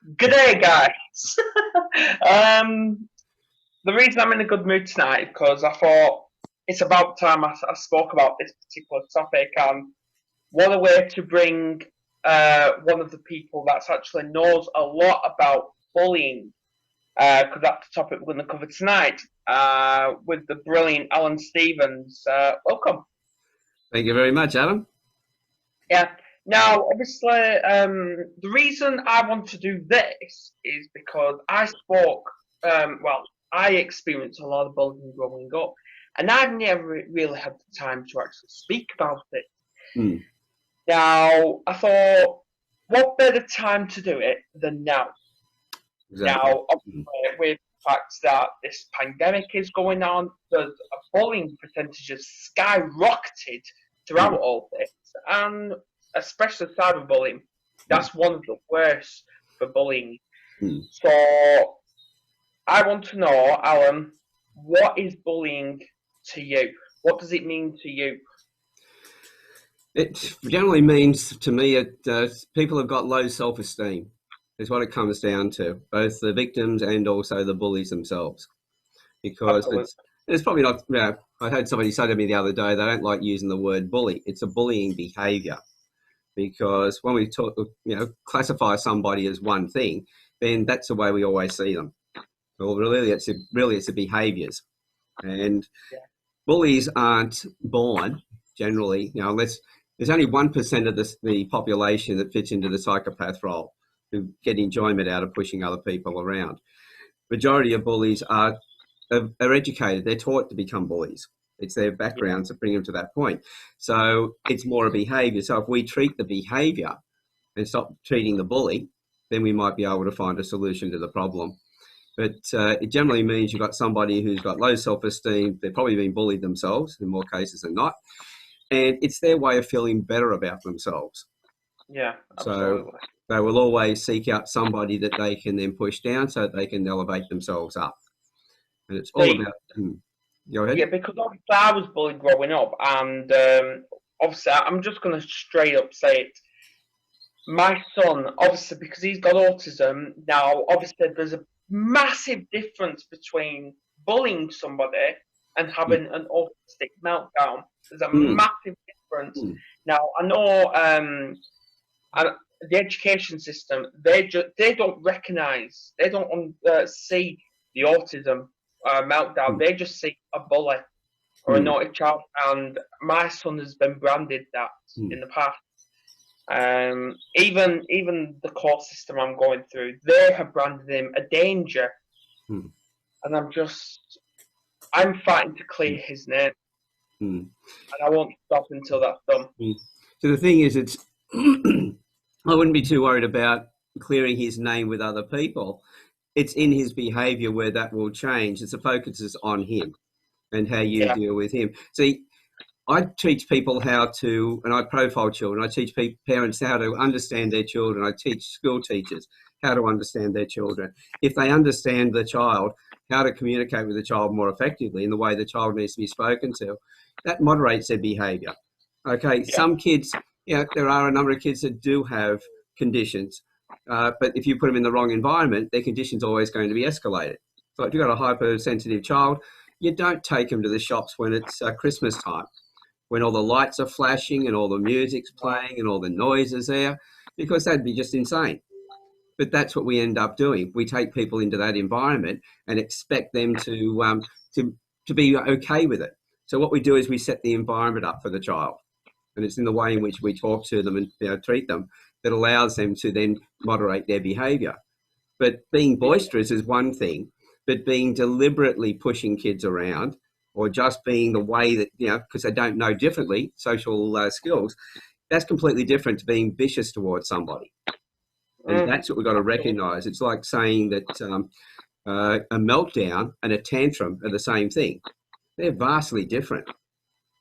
Good day, guys. um, the reason I'm in a good mood tonight is because I thought it's about time I spoke about this particular topic, and what a way to bring one of the people that's actually knows a lot about bullying, because that's the topic we're going to cover tonight, with the brilliant Alan Stevens. Welcome. Thank you very much, Adam. Yeah. Now, obviously, the reason I want to do this is because I experienced a lot of bullying growing up, and I've never really had the time to actually speak about it. Mm, Now, I thought, what better time to do it than now? exactly. Now, obviously, with the fact that this pandemic is going on, the bullying percentages skyrocketed throughout Mm, all this, and especially cyberbullying. mm, That's one of the worst for bullying. mm. So, I want to know, Alan, what is bullying to you? What does it mean to you? It generally means to me that people have got low self-esteem, is what it comes down to, both the victims and also the bullies themselves. Because Absolutely. it's probably not, I heard somebody say to me the other day, they don't like using the word bully. It's a bullying behaviour. Because when we talk, classify somebody as one thing, then that's the way we always see them. Well, really it's the behaviours. And Yeah. bullies aren't born generally, unless there's only 1% of the population that fits into the psychopath role who get enjoyment out of pushing other people around. Majority of bullies are educated. They're taught to become bullies. It's their Yeah. backgrounds that bring them to that point. So it's more a behaviour. So if we treat the behaviour and stop treating the bully, then we might be able to find a solution to the problem. But it generally means you've got somebody who's got low self-esteem. They're probably being bullied themselves in more cases than not. And it's their way of feeling better about themselves. Yeah. So Absolutely. they will always seek out somebody that they can then push down so that they can elevate themselves up. And it's all See, about, go ahead. yeah, because obviously I was bullied growing up, and obviously I'm just going to straight up say it. My son, obviously, because he's got autism, now obviously there's a massive difference between bullying somebody and Mm, having an autistic meltdown. There's a mm, massive difference. mm, Now I know I, the education system they don't recognise, they don't see the autism meltdown. mm, They just see a bully or a mm, naughty child, and my son has been branded that mm, in the past. Even the court system I'm going through, they have branded him a danger, mm, and I'm fighting to clear mm, his name, mm, and I won't stop until that's done. mm. So the thing is, it's I wouldn't be too worried about clearing his name with other people. It's in his behaviour where that will change. It's the focus is on him and how you Yeah, deal with him. See, I teach people how to, and I profile children. I teach parents how to understand their children. I teach school teachers how to understand their children. If they understand the child, how to communicate with the child more effectively in the way the child needs to be spoken to, that moderates their behaviour. Okay, yeah, some kids, there are a number of kids that do have conditions, but if you put them in the wrong environment, their condition's always going to be escalated. So if you've got a hypersensitive child, you don't take them to the shops when it's Christmas time, when all the lights are flashing and all the music's playing and all the noise is there, because that'd be just insane. But that's what we end up doing. We take people into that environment and expect them to to be okay with it. So what we do is we set the environment up for the child, and it's in the way in which we talk to them and treat them that allows them to then moderate their behaviour. But being yeah, boisterous is one thing, but being deliberately pushing kids around or just being the way that, because they don't know differently, social skills, that's completely different to being vicious towards somebody. And mm, that's what we've got to absolutely. recognise. It's like saying that a meltdown and a tantrum are the same thing. They're vastly different.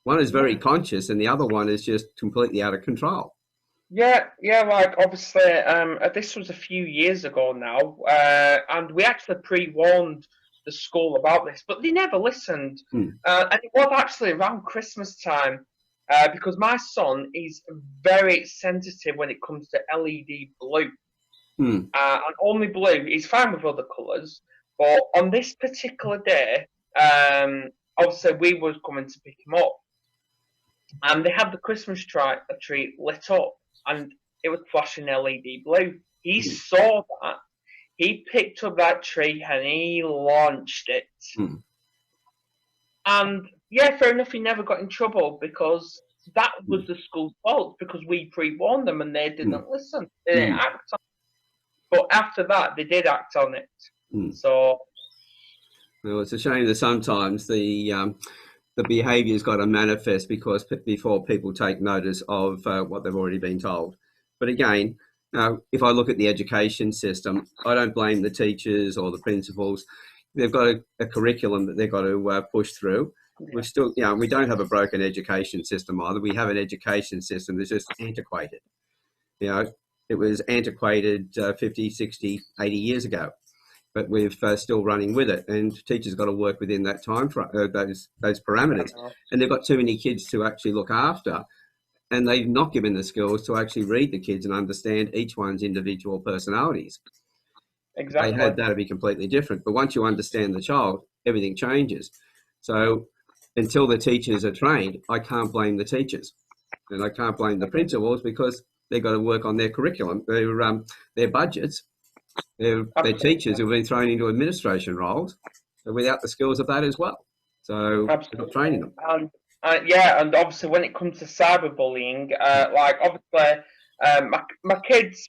One is very Yeah. conscious and the other one is just completely out of control. Yeah, yeah, like obviously, this was a few years ago now, and we actually pre-warned the school about this, but they never listened. Mm, And it was actually around Christmas time, because my son is very sensitive when it comes to LED blue. Hmm. And only blue. He's fine with other colours, but on this particular day, obviously we was coming to pick him up, and they had the Christmas tree lit up, and it was flashing LED blue. He Hmm. saw that. He picked up that tree and he launched it. Hmm. And yeah, fair enough, he never got in trouble because that was the school's fault because we pre-warned them and they Hmm. didn't listen. They didn't Hmm. act on it. But after that, they did act on it. Hmm. So Well, it's a shame that sometimes the behaviour's got to manifest because before people take notice of what they've already been told. But again, if I look at the education system, I don't blame the teachers or the principals. They've got a curriculum that they've got to push through. We're yeah, still, we don't have a broken education system either. We have an education system that's just antiquated. You know, it was antiquated 50, 60, 80 years ago, but we're still running with it. And teachers got to work within that time frame, those parameters. And they've got too many kids to actually look after, and they've not given the skills to actually read the kids and understand each one's individual personalities. If they exactly. had that, it'd be completely different. But once you understand the child, everything changes. So until the teachers are trained, I can't blame the teachers, and I can't blame the principals because they've got to work on their curriculum, their budgets. They're teachers who've been thrown into administration roles without the skills of that as well. So we're not Absolutely. training them. And yeah, and obviously when it comes to cyberbullying, like obviously my kids,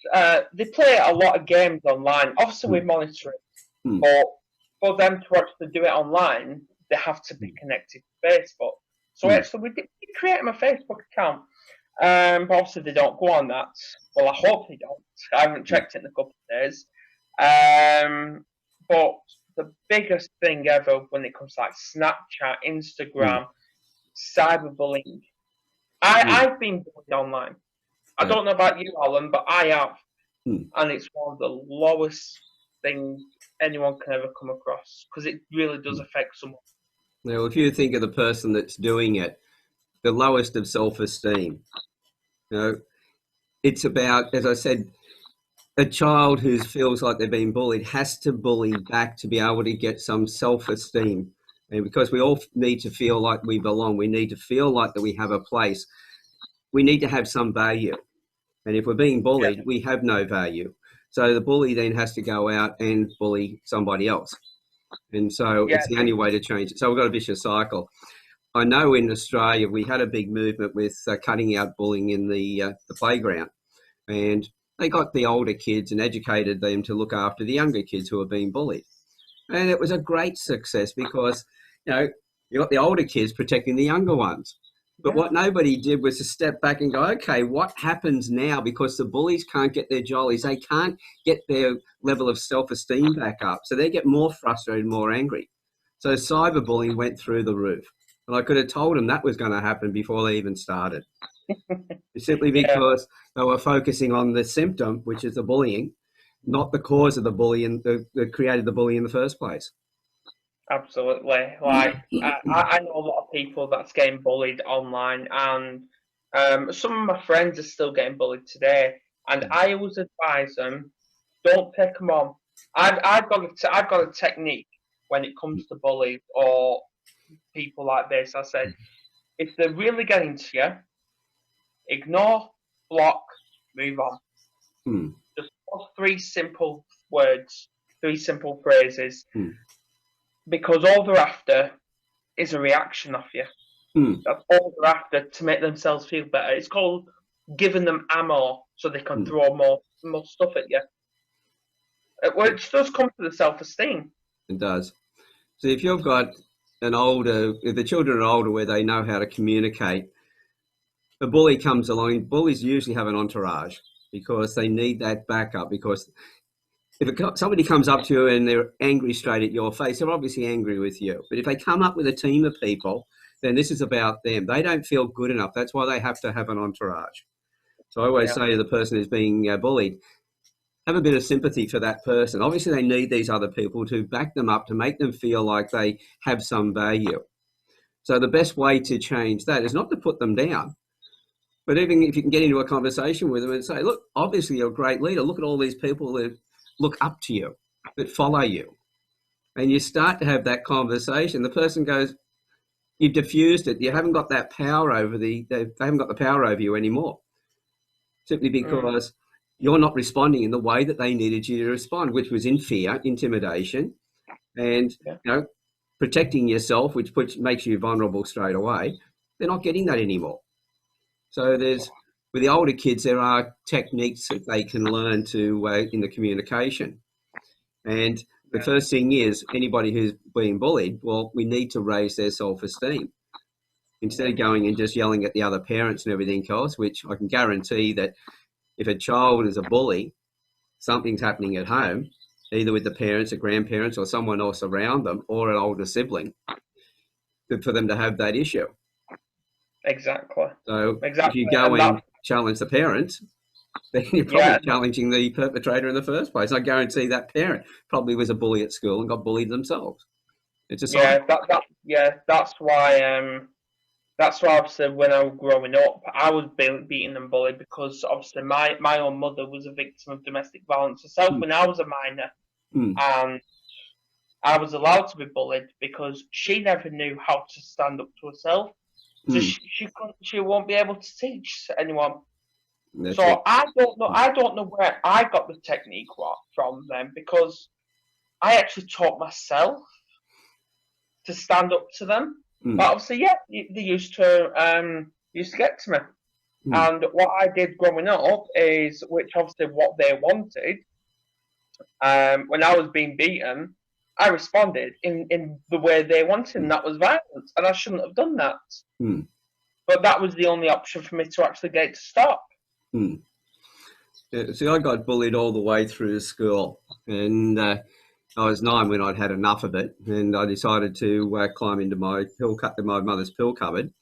they play a lot of games online. Obviously we Hmm. monitor it, Hmm. but for them to actually do it online, they have to be connected to Facebook. So Hmm. actually we create them a Facebook account, but obviously they don't go on that. Well, I hope they don't. I haven't Hmm. checked it in a couple of days. But the biggest thing ever when it comes to like Snapchat, Hmm. Instagram, cyberbullying. Hmm. I've been bullied online. I Yeah. don't know about you, Alan, but I have, Hmm. and it's one of the lowest things anyone can ever come across because it really does Hmm. affect someone. Now, if you think of the person that's doing it, the lowest of self-esteem, you know, it's about, as I said, a child who feels like they're being bullied has to bully back to be able to get some self-esteem. And because we all need to feel like we belong, we need to feel like that we have a place. We need to have some value. And if we're being Yeah, bullied, we have no value. So the bully then has to go out and bully somebody else. And so yeah, it's the only way to change it. So we've got a vicious cycle. I know in Australia we had a big movement with cutting out bullying in the playground, and they got the older kids and educated them to look after the younger kids who were being bullied. And it was a great success because, you got the older kids protecting the younger ones. But yeah, what nobody did was to step back and go, okay, what happens now? Because the bullies can't get their jollies, they can't get their level of self-esteem back up. So they get more frustrated, more angry. So cyberbullying went through the roof. And I could have told them that was going to happen before they even started. Simply yeah. because they were focusing on the symptom, which is the bullying, not the cause of the bully and that created the bully in the first place. Absolutely. Like I know a lot of people that's getting bullied online, and some of my friends are still getting bullied today. And I always advise them, don't take them on. I've got a technique when it comes to bullies or people like this. I said, if they're really getting to you, ignore, block, move on. Hmm. Just three simple words, three simple phrases, Hmm. because all they're after is a reaction off you. Hmm. That's all they're after to make themselves feel better. It's called giving them ammo so they can Hmm. throw more stuff at you. Which does come to the self-esteem. It does. So if you've got if the children are older where they know how to communicate, the bully comes along. Bullies usually have an entourage because they need that backup. Because if somebody comes up to you and they're angry straight at your face, they're obviously angry with you. But if they come up with a team of people, then this is about them. They don't feel good enough. That's why they have to have an entourage. So I always Yeah, say to the person who's being bullied, have a bit of sympathy for that person. Obviously, they need these other people to back them up, to make them feel like they have some value. So the best way to change that is not to put them down, But even if you can get into a conversation with them and say, look, obviously you're a great leader. Look at all these people that look up to you, that follow you. And you start to have that conversation. The person goes, you've diffused it. You haven't got that power over they haven't got the power over you anymore. Simply because you're not responding in the way that they needed you to respond, which was in fear, intimidation, and protecting yourself, which makes you vulnerable straight away. They're not getting that anymore. So with the older kids, there are techniques that they can learn to in the communication. And the first thing is, anybody who's being bullied, well, we need to raise their self-esteem. Instead of going and just yelling at the other parents and everything else, which I can guarantee that if a child is a bully, something's happening at home, either with the parents or grandparents or someone else around them or an older sibling, for them to have that issue. Exactly. So if you go and challenge the parents, then you're probably challenging the perpetrator in the first place. I guarantee that parent probably was a bully at school and got bullied themselves. It's a sign. That's why obviously when I was growing up, I was beaten and bullied because obviously my own mother was a victim of domestic violence herself when I was a minor, and I was allowed to be bullied because she never knew how to stand up to herself. So she won't be able to teach anyone. That's so it. I don't know where I got the technique from them, because I actually taught myself to stand up to them. But obviously, they used to get to me. And what I did growing up is, which obviously what they wanted, when I was being beaten, I responded in the way they wanted, and that was violence, and I shouldn't have done that. But that was the only option for me to actually get it to stop. See, I got bullied all the way through school, and I was 9 when I'd had enough of it, and I decided to climb into my mother's pill cupboard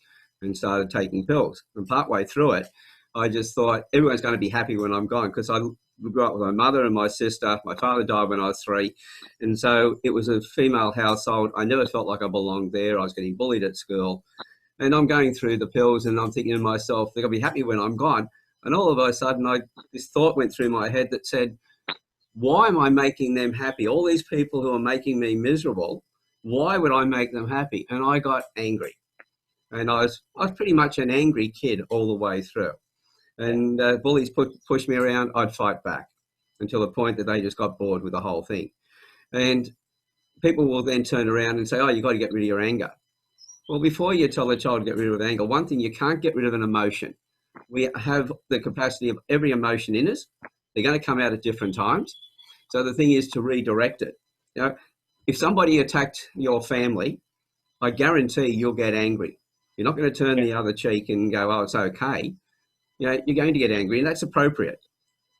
and started taking pills. And partway through it, I just thought everyone's going to be happy when I'm gone, because I grew up with my mother and my sister. My father died when I was 3, and so it was a female household. I never felt like I belonged there. I was getting bullied at school, and I'm going through the pills, and I'm thinking to myself, they're going to be happy when I'm gone. And all of a sudden, this thought went through my head that said, why am I making them happy? All these people who are making me miserable, why would I make them happy? And I got angry. And I was pretty much an angry kid all the way through. And bullies pushed me around, I'd fight back until the point that they just got bored with the whole thing. And people will then turn around and say, oh, you've got to get rid of your anger. Well, before you tell a child to get rid of anger, one thing, you can't get rid of an emotion. We have the capacity of every emotion in us. They're going to come out at different times. So the thing is to redirect it. If somebody attacked your family, I guarantee you'll get angry. You're not going to turn the other cheek and go, oh, it's okay. You're going to get angry, and that's appropriate.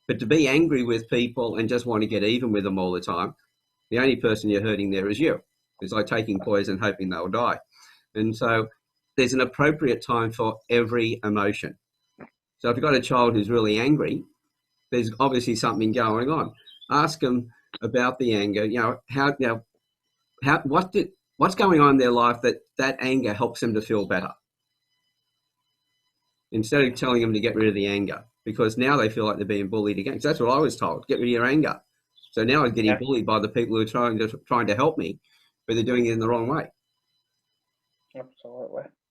But to be angry with people and just want to get even with them all the time, the only person you're hurting there is you. It's like taking poison, hoping they'll die. And so there's an appropriate time for every emotion. So if you've got a child who's really angry, there's obviously something going on. Ask them about the anger. What's going on in their life that anger helps them to feel better? Instead of telling them to get rid of the anger, because now they feel like they're being bullied again. Because that's what I was told: get rid of your anger. So now I'm getting bullied by the people who are trying to help me, but they're doing it in the wrong way.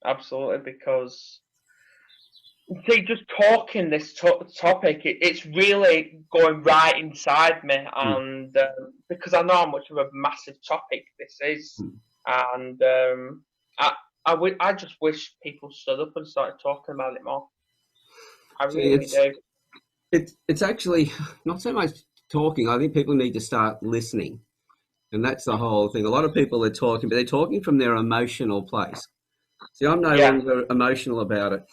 Absolutely, because see, just talking this topic, it's really going right inside me, and because I know how much of a massive topic this is, and I just wish people stood up and started talking about it more. I really do. It's actually not so much talking. I think people need to start listening, and that's the whole thing. A lot of people are talking, but they're talking from their emotional place. See, I'm no longer emotional about it.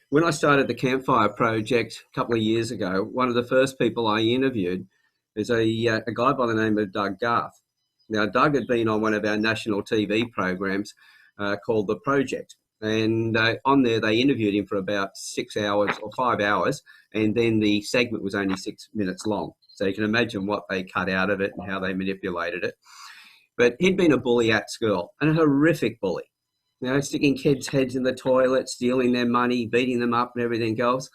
When I started the Campfire Project a couple of years ago, one of the first people I interviewed is a guy by the name of Doug Garth. Now, Doug had been on one of our national TV programs called The Project. And on there, they interviewed him for about 6 hours or 5 hours. And then the segment was only 6 minutes long. So you can imagine what they cut out of it and how they manipulated it. But he'd been a bully at school, and a horrific bully. sticking kids' heads in the toilet, stealing their money, beating them up and everything else.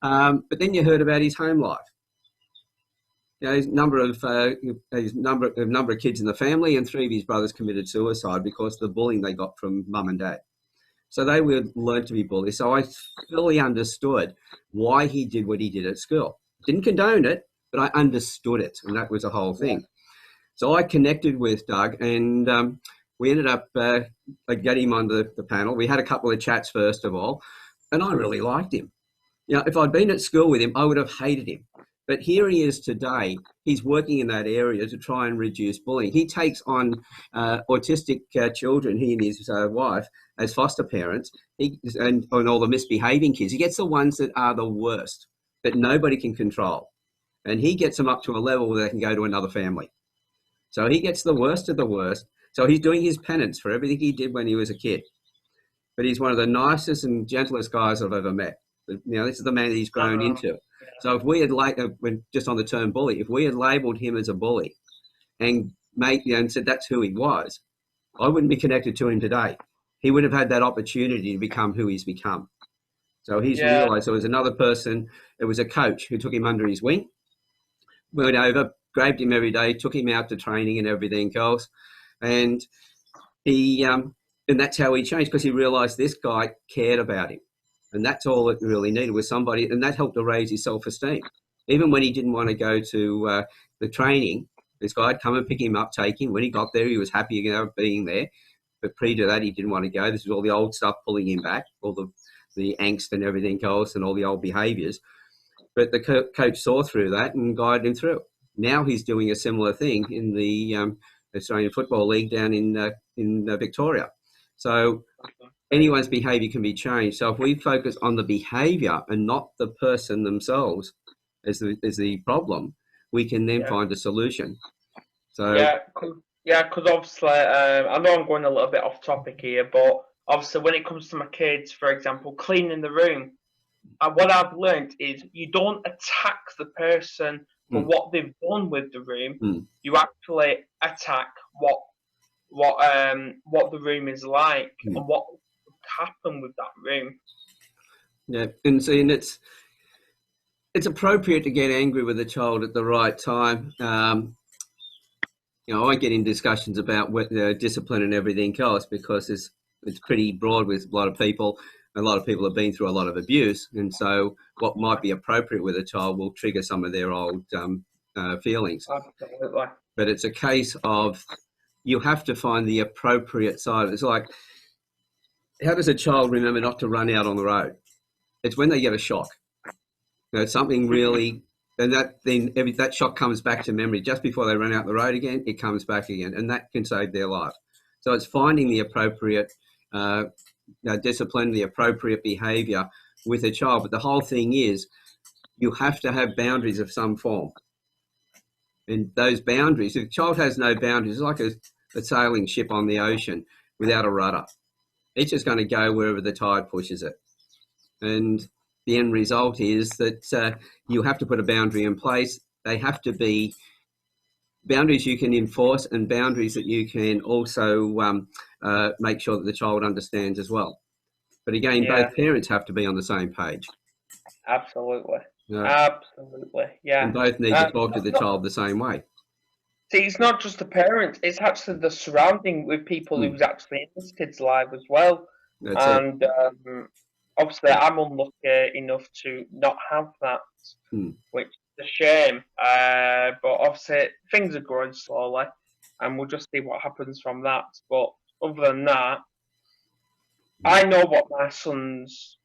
But then you heard about his home life. His number of kids in the family, and 3 of his brothers committed suicide because of the bullying they got from mum and dad. So they were learned to be bullies. So I fully understood why he did what he did at school. Didn't condone it, but I understood it, and that was the whole thing. So I connected with Doug, and we ended up getting him on the panel. We had a couple of chats first of all, and I really liked him. If I'd been at school with him, I would have hated him. But here he is today. He's working in that area to try and reduce bullying. He takes on autistic children, he and his wife, as foster parents, and all the misbehaving kids. He gets the ones that are the worst, that nobody can control. And he gets them up to a level where they can go to another family. So he gets the worst of the worst. So he's doing his penance for everything he did when he was a kid. But he's one of the nicest and gentlest guys I've ever met. This is the man that he's grown into. So if we had, just on the term bully, if we had labelled him as a bully and said that's who he was, I wouldn't be connected to him today. He would have had that opportunity to become who he's become. So he's realised there was another person, it was a coach who took him under his wing, went over, grabbed him every day, took him out to training and everything else. And and that's how he changed, because he realised this guy cared about him. And that's all it really needed, was somebody, and that helped to raise his self-esteem. Even when he didn't want to go to the training, this guy would come and pick him up, take him. When he got there, he was happy being there. But pre to that, he didn't want to go. This was all the old stuff pulling him back, all the angst and everything else and all the old behaviours. But the coach saw through that and guided him through. Now he's doing a similar thing in the Australian Football League down in Victoria. So anyone's behaviour can be changed. So if we focus on the behaviour and not the person themselves as the problem, we can then find a solution. So because obviously, I know I'm going a little bit off topic here, but obviously when it comes to my kids, for example, cleaning the room, what I've learned is you don't attack the person for what they've done with the room. You actually attack what the room is like and what happen with that room. Yeah, and it's appropriate to get angry with a child at the right time. I get in discussions about discipline and everything else because it's pretty broad with a lot of people. A lot of people have been through a lot of abuse, and so what might be appropriate with a child will trigger some of their old feelings. Absolutely. But it's a case of you have to find the appropriate side. It's like, how does a child remember not to run out on the road? It's when they get a shock. Something really, and that shock comes back to memory just before they run out the road again. It comes back again, and that can save their life. So it's finding the appropriate discipline, the appropriate behaviour with a child. But the whole thing is, you have to have boundaries of some form. And those boundaries, if a child has no boundaries, it's like a sailing ship on the ocean without a rudder. It's just going to go wherever the tide pushes it. And the end result is that you have to put a boundary in place. They have to be boundaries you can enforce and boundaries that you can also make sure that the child understands as well. But again, both parents have to be on the same page. Absolutely. Absolutely, yeah. And both need to talk to the child the same way. See, it's not just the parents, it's actually the surrounding with people who's actually in this kid's life as well. Obviously, I'm unlucky enough to not have that, which is a shame. But obviously, things are growing slowly, and we'll just see what happens from that. But other than that, I know what my son's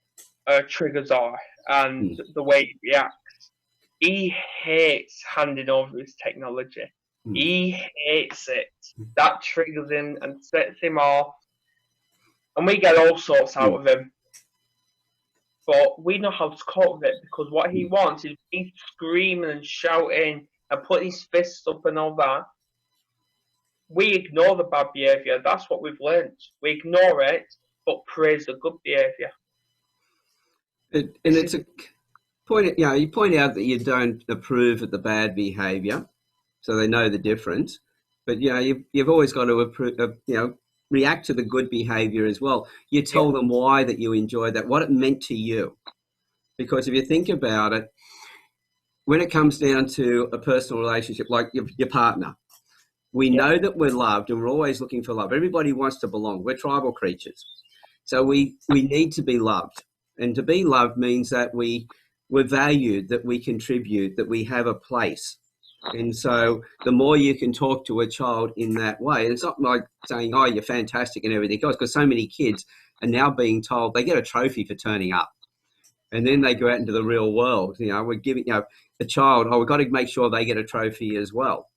triggers are and the way he reacts. He hates handing over his technology. He hates it. That triggers him and sets him off. And we get all sorts out of him. But we know how to cope with it, because what he wants is me screaming and shouting and putting his fists up and all that. We ignore the bad behaviour. That's what we've learned. We ignore it, but praise the good behaviour. And it's a point. You point out that you don't approve of the bad behaviour, so they know the difference. But you've always got to approve. react to the good behavior as well. You Yeah. tell them why that you enjoyed that, what it meant to you. Because if you think about it, when it comes down to a personal relationship, like your partner, we Yeah. know that we're loved and we're always looking for love. Everybody wants to belong. We're tribal creatures. So we need to be loved. And to be loved means that we're valued, that we contribute, that we have a place. And so the more you can talk to a child in that way, it's not like saying, oh, you're fantastic and everything else, because so many kids are now being told they get a trophy for turning up. And then they go out into the real world. We're giving, a child, we've got to make sure they get a trophy as well.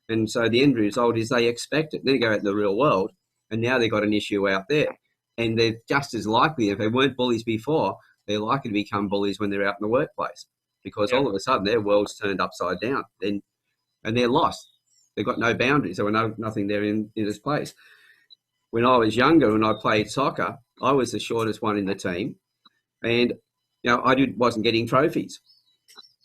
And so the end result is they expect it. Then they go out in the real world, and now they've got an issue out there. And they're just as likely, if they weren't bullies before, they're likely to become bullies when they're out in the workplace, because all of a sudden their world's turned upside down and they're lost. They've got no boundaries. There were nothing there in this place. When I was younger and I played soccer, I was the shortest one in the team. And wasn't getting trophies.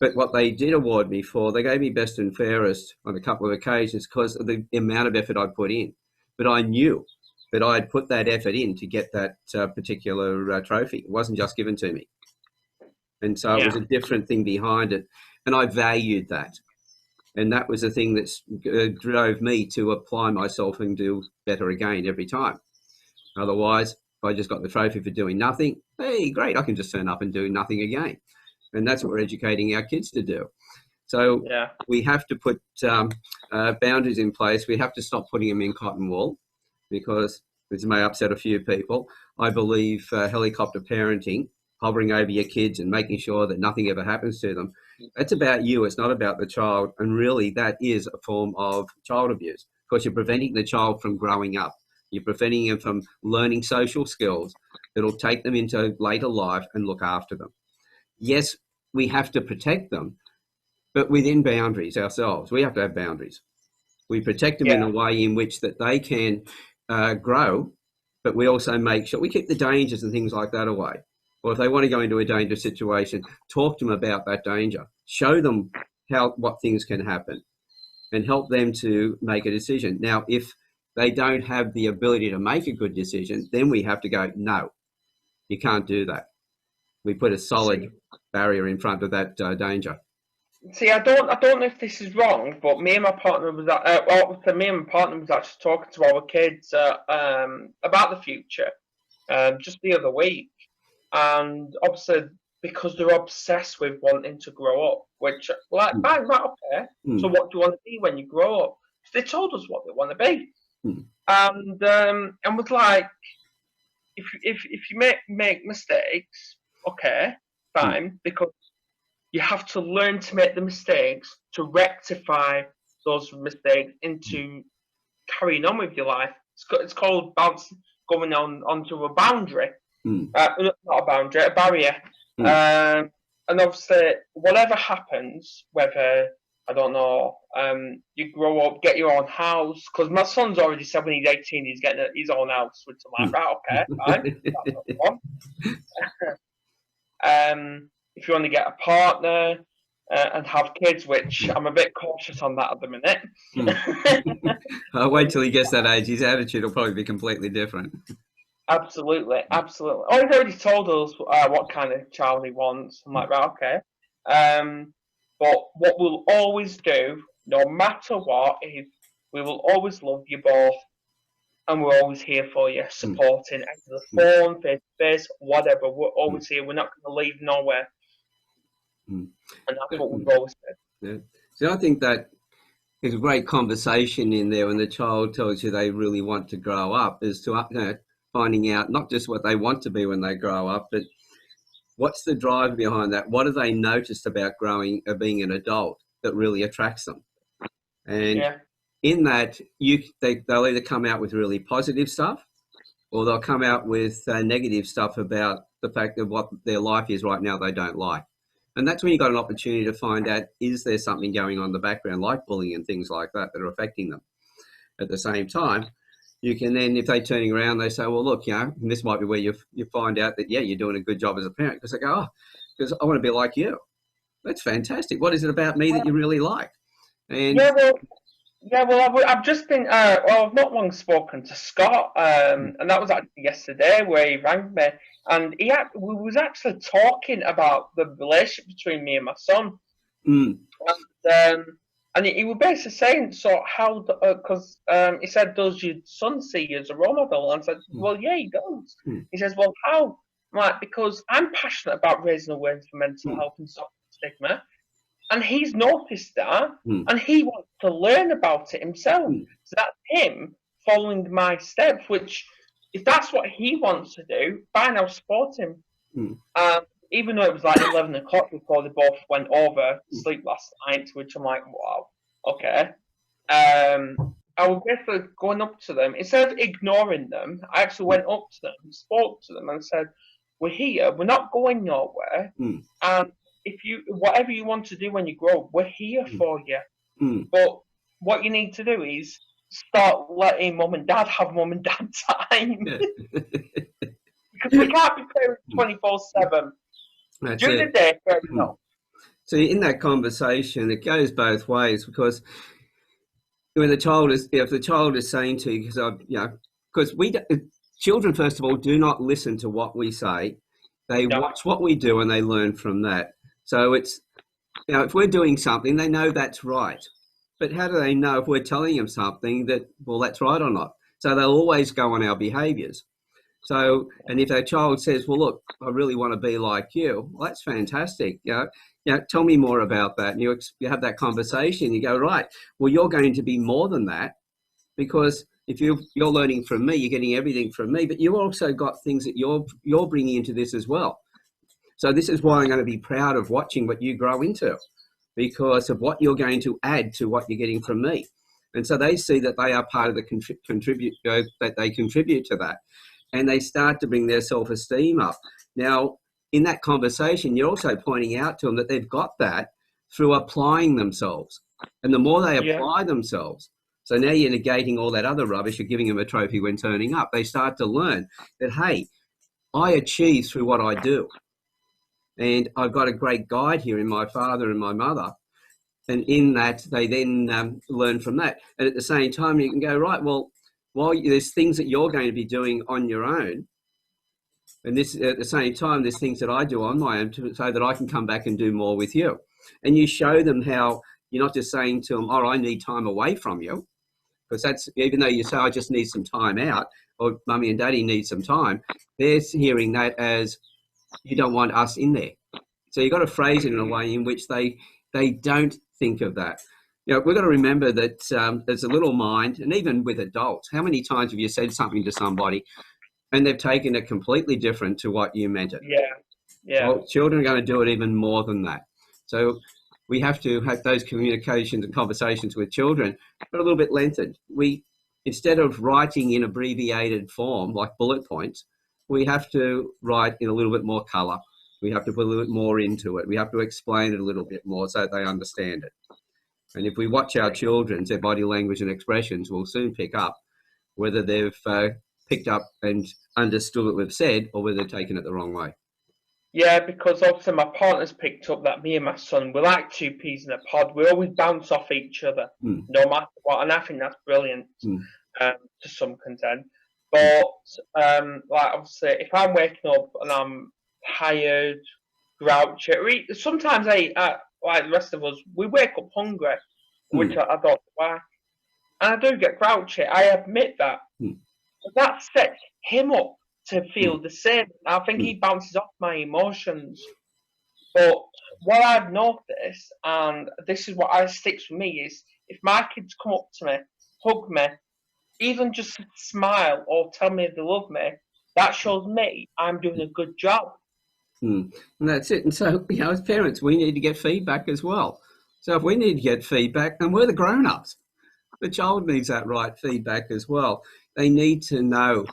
But what they did award me for, they gave me best and fairest on a couple of occasions because of the amount of effort I'd put in. But I knew that I'd put that effort in to get that particular trophy. It wasn't just given to me. And so it was a different thing behind it. And I valued that. And that was the thing that drove me to apply myself and do better again every time. Otherwise, if I just got the trophy for doing nothing, hey, great, I can just turn up and do nothing again. And that's what we're educating our kids to do. So we have to put boundaries in place. We have to stop putting them in cotton wool, because this may upset a few people. I believe helicopter parenting, hovering over your kids and making sure that nothing ever happens to them, that's about you. It's not about the child. And really, that is a form of child abuse, because you're preventing the child from growing up. You're preventing them from learning social skills that'll take them into later life and look after them. Yes, we have to protect them, but within boundaries ourselves. We have to have boundaries. We protect them in a way in which that they can grow, but we also make sure we keep the dangers and things like that away. Or if they want to go into a dangerous situation, talk to them about that danger. Show them what things can happen and help them to make a decision. Now, if they don't have the ability to make a good decision, then we have to go, no, you can't do that. We put a solid barrier in front of that danger. See, I don't know if this is wrong, but me and my partner was actually talking to our kids about the future just the other week, and obviously because they're obsessed with wanting to grow up, which right, okay. So what do you want to be when you grow up? They told us what they want to be, and was like, if you make mistakes, okay, fine, because you have to learn to make the mistakes to rectify those mistakes into carrying on with your life. It's called going onto a boundary, not a boundary, a barrier. And obviously, whatever happens, whether I don't know, you grow up, get your own house. Because my son's already said when he's 18, he's getting his own house, which I'm like, right, okay, fine, that's not fun. If you want to get a partner and have kids, which I'm a bit cautious on that at the minute. I'll wait till he gets that age. His attitude will probably be completely different. Absolutely. Oh, he's already told us what kind of child he wants. I'm like, right, okay. But what we'll always do, no matter what, is we will always love you both, and we're always here for you, supporting either the phone, face to face, whatever. We're always here. We're not going to leave nowhere. And that's what we've always said. Yeah. So I think that there's a great conversation in there when the child tells you they really want to grow up, is to finding out not just what they want to be when they grow up, but what's the drive behind that? What have they noticed about being an adult that really attracts them? And in that, they'll either come out with really positive stuff, or they'll come out with negative stuff about the fact that what their life is right now they don't like. And that's when you've got an opportunity to find out, is there something going on in the background, like bullying and things like that are affecting them? At the same time, you can then, if they're turning around, they say, well, look, and this might be where you find out that, you're doing a good job as a parent, because they go, because I want to be like you. That's fantastic. What is it about me that you really like? And Yeah, well, I've just been, well, I've not long spoken to Scott, and that was actually yesterday where he rang me, and we was actually talking about the relationship between me and my son, Mm, and he was basically saying, so how, because he said, does your son see you as a role model? And I said, mm, well, yeah, he does. mm, He says, well, how? I'm like, because I'm passionate about raising awareness for mental mm, health and stopping stigma. And he's noticed that, mm, and he wants to learn about it himself. mm, So that's him following my steps, which, if that's what he wants to do, fine, I'll support him. mm, Even though it was like 11 o'clock before they both went over to mm, sleep last night, which I'm like, wow, okay. Um, I was basically going up to them. Instead of ignoring them, I actually went up to them, spoke to them, and said, we're here, we're not going nowhere, mm, and if you, whatever you want to do when you grow up, we're here mm, for you. mm. But what you need to do is start letting mum and dad have mum and dad time. Yeah. Because we can't be parents Mm. 24/7. That's During the it. day, fair Mm. enough. So in that conversation, it goes both ways because when the child is, if the child is saying to you, because because children first of all do not listen to what we say, they No. watch what we do and they learn from that. So it's, if we're doing something, they know that's right. But how do they know if we're telling them something that, well, that's right or not? So they'll always go on our behaviours. So, and if our child says, well, look, I really want to be like you, well, that's fantastic. Tell me more about that. And you have that conversation. You go, right, well, you're going to be more than that, because if you're learning from me, you're getting everything from me, but you also got things that you're bringing into this as well. So this is why I'm going to be proud of watching what you grow into, because of what you're going to add to what you're getting from me. And so they see that they are part of the contribute, that they contribute to that, and they start to bring their self-esteem up. Now, in that conversation, you're also pointing out to them that they've got that through applying themselves. And the more they Yeah. apply themselves, so now you're negating all that other rubbish, you're giving them a trophy when turning up. They start to learn that, hey, I achieve through what I do. And I've got a great guide here in my father and my mother. And in that, they then learn from that. And at the same time, you can go, right, well, while there's things that you're going to be doing on your own, and this at the same time, there's things that I do on my own so that I can come back and do more with you. And you show them how you're not just saying to them, oh, I need time away from you. Because that's, even though you say, I just need some time out, or mummy and daddy need some time, they're hearing that as, you don't want us in there. So you've got to phrase it in a way in which they don't think of that. We've got to remember that there's a little mind, and even with adults, how many times have you said something to somebody and they've taken it completely different to what you meant it? Yeah. Yeah. Well, children are going to do it even more than that. So we have to have those communications and conversations with children, but a little bit lengthened. Instead of writing in abbreviated form like bullet points, we have to write in a little bit more colour. We have to put a little bit more into it. We have to explain it a little bit more so that they understand it. And if we watch our children, their body language and expressions will soon pick up whether they've picked up and understood what we've said or whether they've taken it the wrong way. Yeah, because obviously my partner's picked up that me and my son, we're like two peas in a pod. We always bounce off each other, Mm, no matter what. And I think that's brilliant, mm, to some content. mm, But, like, obviously, if I'm waking up and I'm tired, grouchy, sometimes like the rest of us, we wake up hungry, which mm, I don't know why. And I do get grouchy, I admit that. mm, But that sets him up to mm, feel the same. I think mm, he bounces off my emotions. But what I've noticed, and this is what sticks with me, is if my kids come up to me, hug me, even just smile or tell me they love me, that shows me I'm doing a good job. mm. And that's it. And so, as parents, we need to get feedback as well. So if we need to get feedback, then we're the grown-ups. The child needs that right feedback as well. They need to know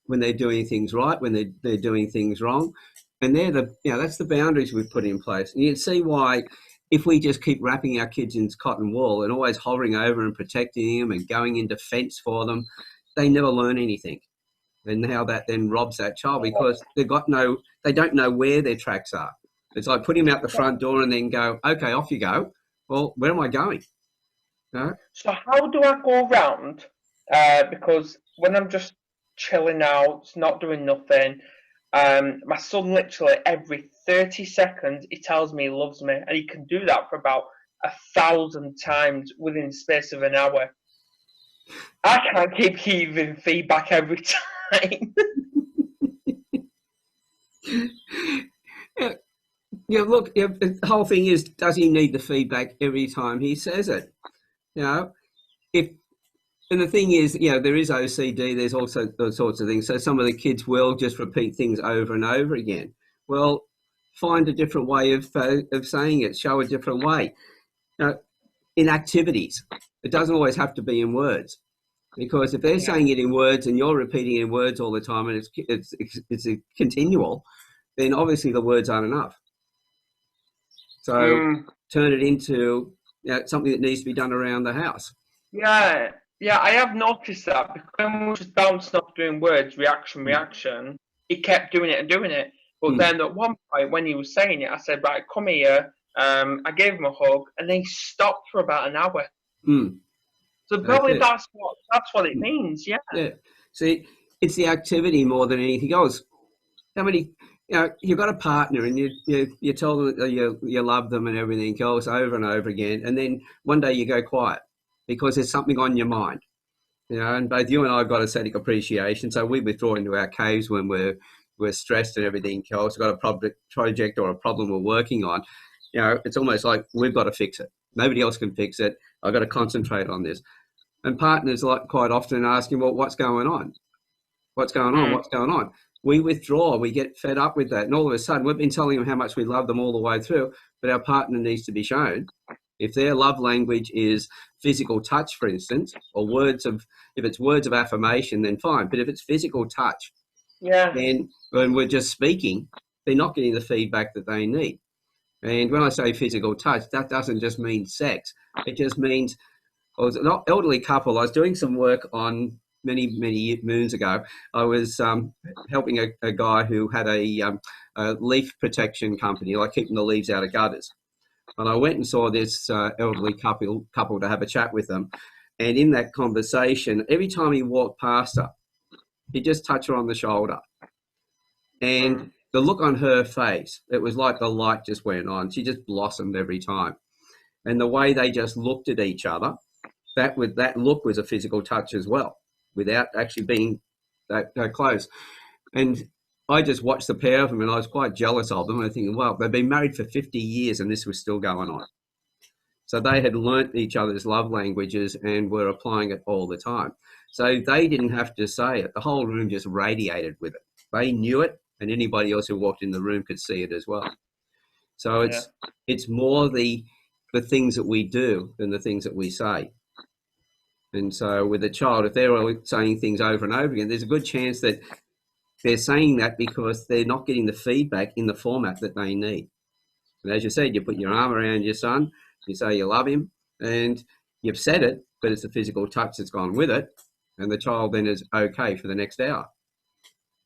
when they're doing things right, when they're doing things wrong, and that's the boundaries we've put in place. And you can see why, if we just keep wrapping our kids in cotton wool and always hovering over and protecting them and going in defence for them, they never learn anything. And how that then robs that child, because they don't know where their tracks are. It's like put him out the front door and then go, okay, off you go. Well, where am I going? No? So how do I go around? Because when I'm just chilling out, not doing nothing, my son literally every 30 seconds he tells me he loves me, and he can do that for about 1,000 times within the space of an hour. I can't keep giving feedback every time. Yeah, yeah, look, yeah, the whole thing is, does he need the feedback every time he says it? You know, if and the thing is, there is OCD. There's also those sorts of things. So some of the kids will just repeat things over and over again. Well, find a different way of saying it. Show a different way. Now, in activities, it doesn't always have to be in words. Because if they're Yeah. saying it in words and you're repeating it in words all the time, and it's a continual, then obviously the words aren't enough. So Mm, turn it into something that needs to be done around the house. yeah. Yeah, I have noticed that because when we were just bouncing off doing words, reaction, Mm. reaction, he kept doing it and doing it. But Mm. then at one point when he was saying it, I said, right, come here. I gave him a hug and then he stopped for about an hour. Mm. So That's probably it. that's what it Mm. means, yeah. Yeah. See, it's the activity more than anything else. How many? You've got a partner, and you tell them that you love them and everything else over and over again, and then one day you go quiet because there's something on your mind. And both you and I have got aesthetic appreciation, so we withdraw into our caves when we're stressed and everything else. We've got a project or a problem we're working on. It's almost like we've got to fix it. Nobody else can fix it. I've got to concentrate on this. And partners like quite often asking, well, what's going on? What's going on? Mm, What's going on? We withdraw. We get fed up with that, and all of a sudden, we've been telling them how much we love them all the way through, but our partner needs to be shown. If their love language is physical touch, for instance, or if it's words of affirmation, then fine. But if it's physical touch, yeah. then when we're just speaking, they're not getting the feedback that they need. And when I say physical touch, that doesn't just mean sex. It just means I was an elderly couple. I was doing some work on many moons ago. I was helping a guy who had a leaf protection company, like keeping the leaves out of gutters. And I went and saw this elderly couple to have a chat with them. And in that conversation, every time he walked past her, he'd just touch her on the shoulder. Mm, And the look on her face, it was like the light just went on. She just blossomed every time. And the way they just looked at each other, that look was a physical touch as well, without actually being that close. And I just watched the pair of them, and I was quite jealous of them. I was thinking, well, they've been married for 50 years, and this was still going on. So they had learnt each other's love languages and were applying it all the time. So they didn't have to say it. The whole room just radiated with it. They knew it, and anybody else who walked in the room could see it as well. So yeah. it's more the things that we do than the things that we say. And so with a child, if they're saying things over and over again, there's a good chance that they're saying that because they're not getting the feedback in the format that they need. And as you said, you put your arm around your son, you say you love him, and you've said it, but it's the physical touch that's gone with it. And the child then is okay for the next hour.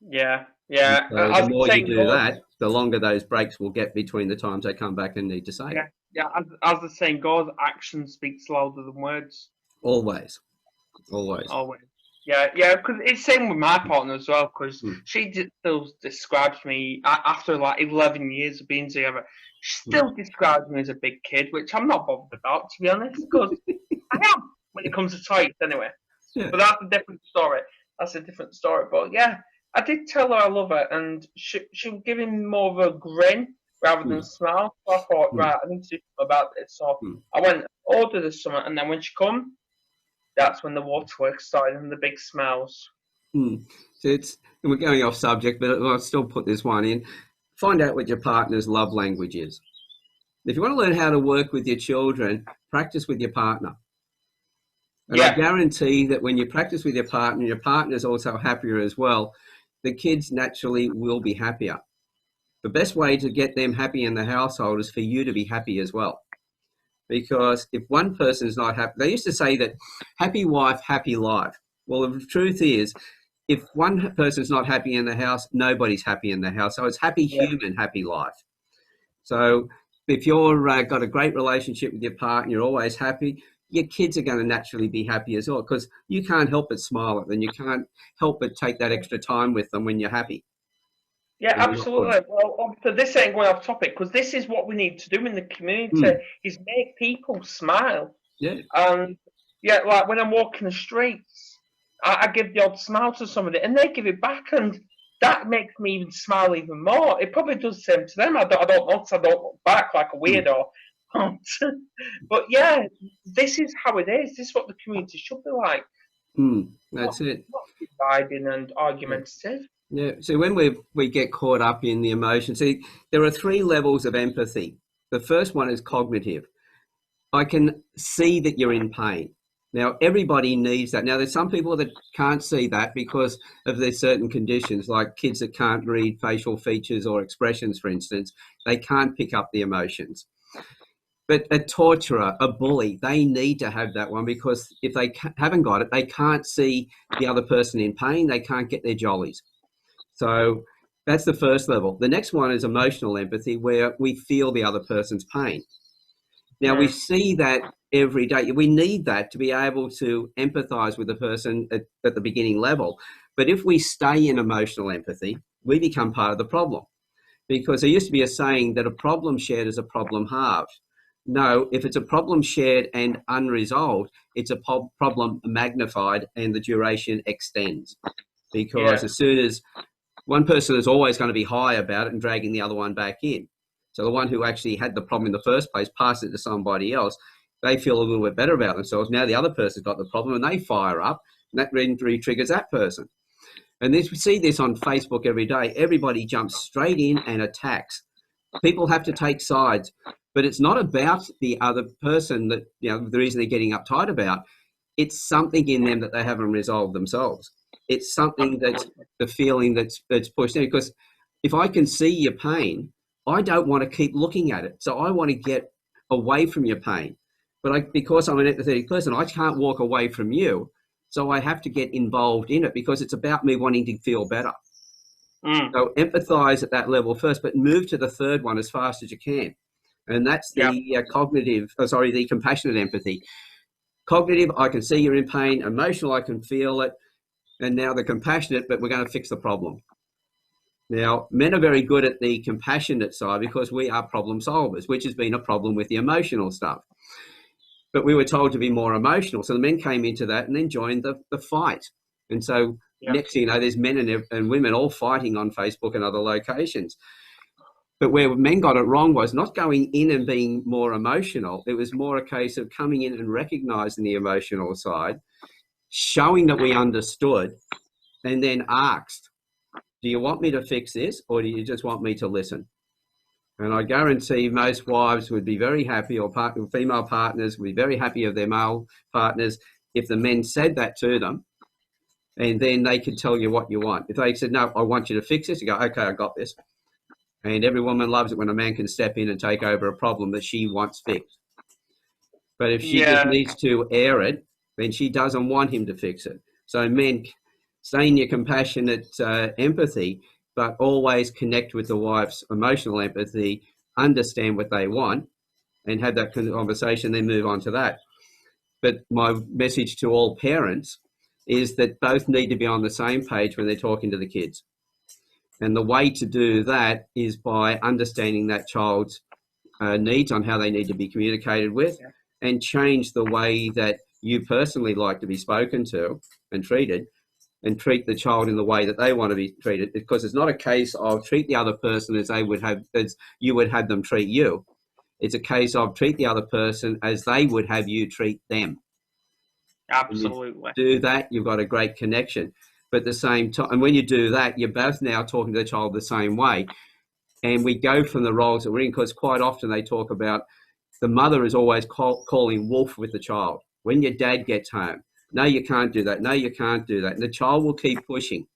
Yeah. And Yeah. so the As the more you saying do goes, that, the longer those breaks will get between the times they come back and need to say yeah. it. Yeah. As the saying goes, action speaks louder than words. Always, always. Always. Yeah, yeah, because it's same with my partner as well. Because Mm, she still describes me after like 11 years of being together. She mm. still describes me as a big kid, which I'm not bothered about, to be honest. Because I am when it comes to toys, anyway. Yeah. But that's a different story. That's a different story. But yeah, I did tell her I love her, and she was giving more of a grin rather than Mm, smile. So I thought, mm, right, I need to do something about this. So mm, I went ordered her something, and then when she come, that's when the waterworks started and the big smells. mm. So and we're going off subject, but I'll still put this one in. Find out what your partner's love language is. If you want to learn how to work with your children, practice with your partner. And I Yeah, guarantee that when you practice with your partner is also happier as well, the kids naturally will be happier. The best way to get them happy in the household is for you to be happy as well. Because if one person is not happy, they used to say that happy wife, happy life. Well, the truth is, if one person's not happy in the house, nobody's happy in the house. So it's happy yeah, human, happy life. So if you're got a great relationship with your partner, you're always happy, your kids are going to naturally be happy as well, because you can't help but smile at them. You can't help but take that extra time with them when you're happy. Yeah, And you're not good. absolutely. Well, so this ain't going off topic because this is what we need to do in the community Mm, is make people smile. yeah. And yeah, like when I'm walking the streets, I give the odd smile to somebody and they give it back, and that makes me even smile even more. It probably does the same to them. I don't know 'cause I don't look back like a Mm, weirdo. But yeah, this is how it is. This is what the community should be like. that's it. Not dividing and Yeah. argumentative. Yeah. So when we get caught up in the emotion, see, there are 3 levels of empathy. The first one is cognitive. I can see that you're in pain. Now, everybody needs that. Now, there's some people that can't see that because of their certain conditions, like kids that can't read facial features or expressions, for instance. They can't pick up the emotions. But a torturer, a bully, they need to have that one, because if they haven't got it, they can't see the other person in pain. They can't get their jollies. So that's the first level. The next one is emotional empathy, where we feel the other person's pain. Now, we Mm. see that every day. We need that to be able to empathize with the person at the beginning level. But if we stay in emotional empathy, we become part of the problem. Because there used to be a saying that a problem shared is a problem halved. No, if it's a problem shared and unresolved, it's a problem magnified and the duration extends. Because Yeah. as soon as one person is always going to be high about it and dragging the other one back in. So the one who actually had the problem in the first place passed it to somebody else. They feel a little bit better about themselves. Now the other person's got the problem and they fire up, and that re-triggers that person. And this, we see this on Facebook every day. Everybody jumps straight in and attacks. People have to take sides, but it's not about the other person that, the reason they're getting uptight about. It's something in them that they haven't resolved themselves. It's something that's the feeling that's pushed in. Because if I can see your pain, I don't want to keep looking at it. So I want to get away from your pain. But because I'm an empathetic person, I can't walk away from you. So I have to get involved in it, because it's about me wanting to feel better. Mm. So empathize at that level first, but move to the third one as fast as you can. And that's Yeah. the the compassionate empathy. Cognitive, I can see you're in pain. Emotional, I can feel it. And now the compassionate, but we're going to fix the problem. Now, men are very good at the compassionate side because we are problem solvers, which has been a problem with the emotional stuff. But we were told to be more emotional. So the men came into that and then joined the fight. And so Yeah. next thing you know, there's men and women all fighting on Facebook and other locations. But where men got it wrong was not going in and being more emotional. It was more a case of coming in and recognizing the emotional side, showing that we understood, and then asked, do you want me to fix this, or do you just want me to listen? And I guarantee most wives would be very happy, or female partners would be very happy of their male partners if the men said that to them, and then they could tell you what you want. If they said, no, I want you to fix this, you go, okay, I got this. And every woman loves it when a man can step in and take over a problem that she wants fixed. But if she just Yeah. needs to air it, then she doesn't want him to fix it. So men, stay in your compassionate empathy, but always connect with the wife's emotional empathy, understand what they want, and have that conversation, then move on to that. But my message to all parents is that both need to be on the same page when they're talking to the kids. And the way to do that is by understanding that child's needs on how they need to be communicated with, and change the way that you personally like to be spoken to and treated, and treat the child in the way that they want to be treated. Because it's not a case of treat the other person as you would have them treat you. It's a case of treat the other person as they would have you treat them. When you Absolutely. do that, you've got a great connection. But at the same time, and when you do that, you're both now talking to the child the same way. And we go from the roles that we're in, because quite often they talk about the mother is always calling wolf with the child. When your dad gets home, no, you can't do that. No, you can't do that. And the child will keep pushing.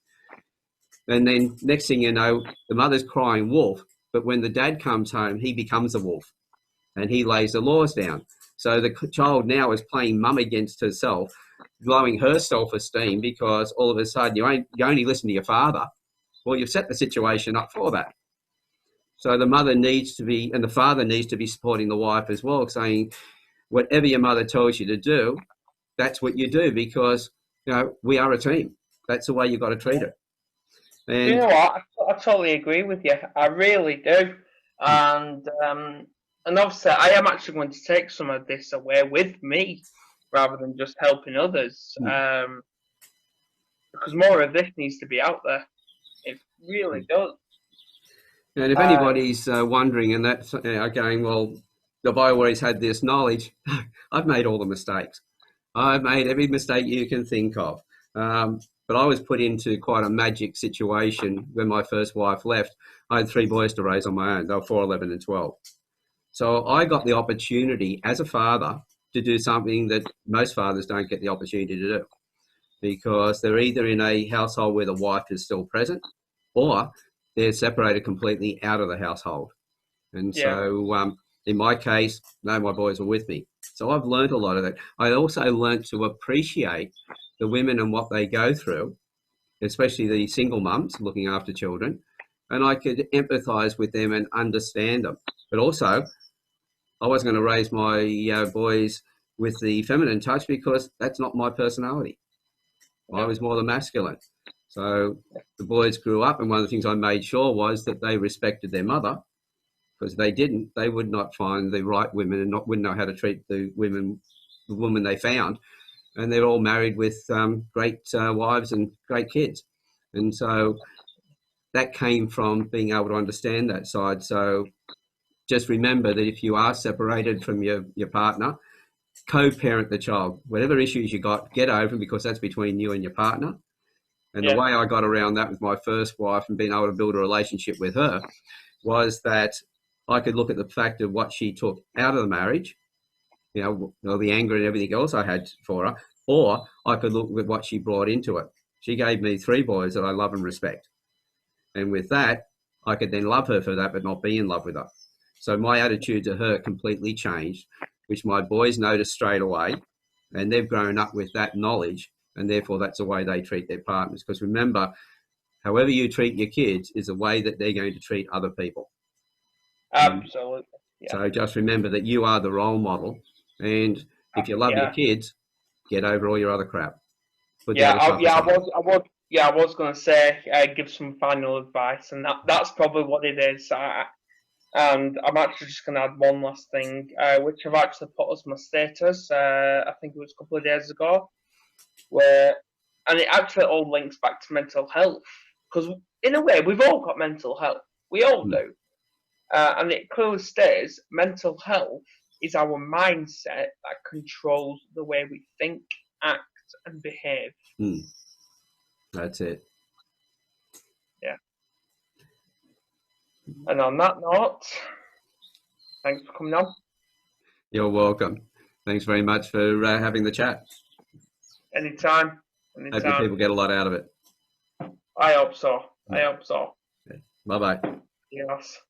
And then next thing you know, the mother's crying wolf. But when the dad comes home, he becomes a wolf and he lays the laws down. So the child now is playing mum against herself, blowing her self-esteem, because all of a sudden you only listen to your father. Well, you've set the situation up for that. So the mother needs to be, and the father needs to be supporting the wife as well, saying, whatever your mother tells you to do, that's what you do, because we are a team. That's the way you've got to treat it. Do you And know what? I totally agree with you. I really do. And obviously, I am actually going to take some of this away with me rather than just helping others. Because more of this needs to be out there. It really does. and if anybody's wondering and that's going, well, have I always had this knowledge? I've made all the mistakes. I've made every mistake you can think of. But I was put into quite a magic situation when my first wife left. I had 3 boys to raise on my own. They were 4, 11 and 12. So I got the opportunity as a father to do something that most fathers don't get the opportunity to do, because they're either in a household where the wife is still present, or they're separated completely out of the household. And so in my case, no, my boys were with me. So I've learned a lot of that. I also learned to appreciate the women and what they go through, especially the single mums looking after children. And I could empathise with them and understand them. But also, I wasn't going to raise my boys with the feminine touch, because that's not my personality. I was more the masculine. So the boys grew up, and one of the things I made sure was that they respected their mother, because if they didn't, they would not find the right women and wouldn't know how to treat the woman they found. And they're all married with great wives and great kids. And so that came from being able to understand that side. So just remember that if you are separated from your partner, co-parent the child. Whatever issues you got, get over them, because that's between you and your partner. And the way I got around that with my first wife and being able to build a relationship with her was that I could look at the fact of what she took out of the marriage, the anger and everything else I had for her, or I could look at what she brought into it. She gave me 3 boys that I love and respect. And with that, I could then love her for that, but not be in love with her. So my attitude to her completely changed, which my boys noticed straight away. And they've grown up with that knowledge. And therefore, that's the way they treat their partners. Because remember, however you treat your kids is the way that they're going to treat other people. Absolutely. So just remember that you are the role model. And if you love your kids, get over all your other crap. I was going to say, give some final advice, and that's probably what it is. And I'm actually just going to add one last thing, which I've actually put as my status. I think it was a couple of days ago, and it actually all links back to mental health, because in a way we've all got mental health. We all do, and it clearly states mental health is our mindset that controls the way we think, act, and behave. That's it. Yeah. And on that note, thanks for coming on. You're welcome. Thanks very much for having the chat. Anytime. Hope you people get a lot out of it. I hope so. Okay. Bye-bye. Yes.